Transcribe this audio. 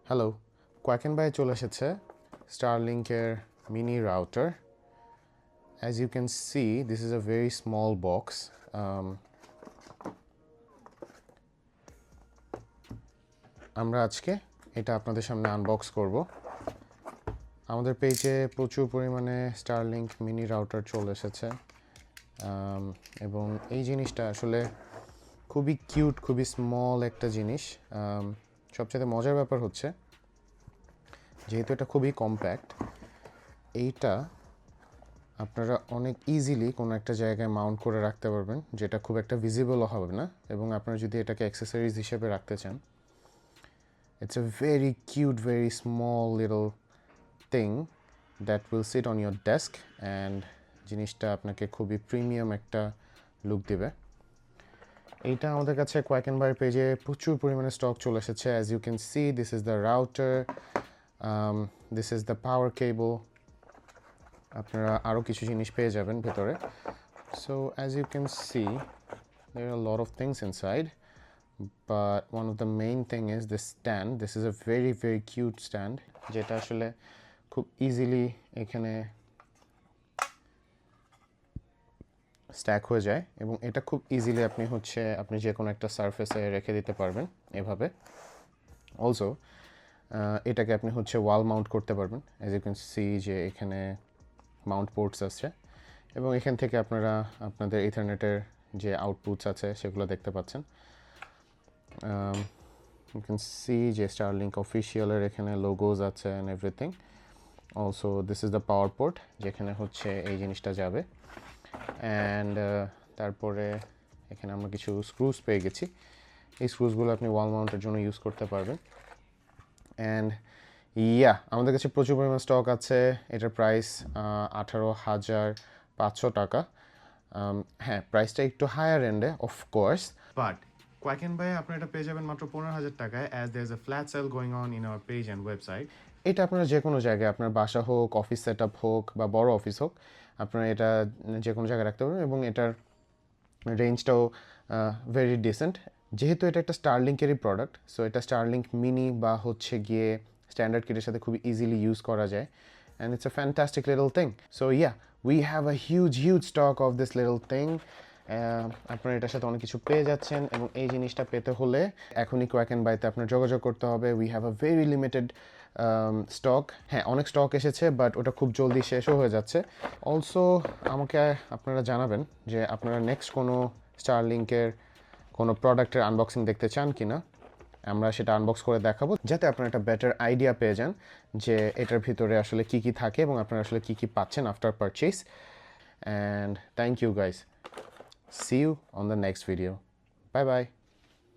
Hello, কোয়াকেন বাই চলে এসেছে স্টারলিংকের mini router. As you can see, this is a very small box. আমরা আজকে এটা আপনাদের সামনে আনবক্স করব। আমাদের পেজে প্রচুর পরিমাণে স্টারলিংক মিনি রাউটার চলে এসেছে এবং এই জিনিসটা আসলে খুবই কিউট, খুবই স্মল একটা জিনিস। সবচেয়ে মজার ব্যাপার হচ্ছে যেহেতু এটা খুবই কম্প্যাক্ট, এইটা আপনারা অনেক ইজিলি কোনো একটা জায়গায় মাউন্ট করে রাখতে পারবেন, যেটা খুব একটা ভিজিবলও হবে না। এবং আপনারা যদি এটাকে অ্যাক্সেসরিজ হিসেবে রাখতে চান, it's a very cute, very small little thing that will sit on your desk and জিনিসটা আপনাকে খুবই প্রিমিয়াম একটা লুক দেবে। এইটা আমাদের কাছে কোয়াকেন বাই পেজে প্রচুর পরিমাণে স্টক চলে এসেছে। As you can see, this is the router, this is the power cable. আপনারা আরও কিছু জিনিস পেয়ে যাবেন ভেতরে। So as you can see, there are a lot of things inside, but one of the main thing is this stand. This is a very very cute stand যেটা আসলে খুব ইজিলি এখানে স্ট্যাক হয়ে যায় এবং এটা খুব ইজিলি আপনি যে কোনো একটা সারফেসে রেখে দিতে পারবেন এভাবে। অলসো এটাকে আপনি ওয়াল মাউন্ট করতে পারবেন। অ্যাজ ইউ ক্যান সি যে এখানে মাউন্ট পোর্টস আছে এবং এখান থেকে আপনারা আপনাদের ইথারনেটের যে আউটপুটস আছে সেগুলো দেখতে পাচ্ছেন। ইউ ক্যান সি যে স্টারলিংক অফিসিয়ালের এখানে লোগোজ আছে and everything. Also this is the power port যেখানে এই জিনিসটা যাবে। অ্যান্ড তারপরে এখানে আমরা কিছু স্ক্রুজ পেয়ে গেছি। এই স্ক্রুজগুলো আপনি ওয়াল মাউন্টের জন্য ইউজ করতে পারবেন। অ্যান্ড আমাদের কাছে প্রচুর পরিমাণ স্টক আছে। এটার প্রাইস 18,500 টাকা। হ্যাঁ, প্রাইসটা একটু হায়ার এন্ডে অফকোর্স, বাট কোয়াকেন বাই আপনি এটা পেয়ে যাবেন মাত্র 15,000 টাকায়, as there is a flat sale going on in our page and website. এটা আপনারা যে কোনো জায়গায়, আপনার বাসা হোক, অফিস সেট আপ হোক বা বড় অফিস হোক, আপনারা এটা যে কোনো জায়গায় রাখতে পারবেন এবং এটার রেঞ্জটাও ভেরি ডিসেন্ট। যেহেতু এটা একটা স্টারলিংকেরই প্রোডাক্ট, সো এটা স্টারলিংক মিনি বা গিয়ে স্ট্যান্ডার্ড কিটের সাথে খুবই ইজিলি ইউজ করা যায়। And it's a fantastic little thing. So we have a huge stock of this little thing. আপনারা এটার সাথে অনেক কিছু পেয়ে যাচ্ছেন এবং এই জিনিসটা পেতে হলে এখনই কোয়াকেন বাইতে আপনার যোগাযোগ করতে হবে। We have a very limited stock. হ্যাঁ, অনেক স্টক এসেছে, বাট ওটা খুব জলদি শেষও হয়ে যাচ্ছে। অলসো আমাকে আপনারা জানাবেন যে আপনারা নেক্সট কোনো স্টারলিংকের কোনো প্রোডাক্টের আনবক্সিং দেখতে চান কি না। আমরা সেটা আনবক্স করে দেখাবো, যাতে আপনারা একটা বেটার আইডিয়া পেয়ে যান যে এটার ভিতরে আসলে কী কী থাকে এবং আপনারা আসলে কী কী পাচ্ছেন after purchase. And thank you guys, see you on the next video, bye by.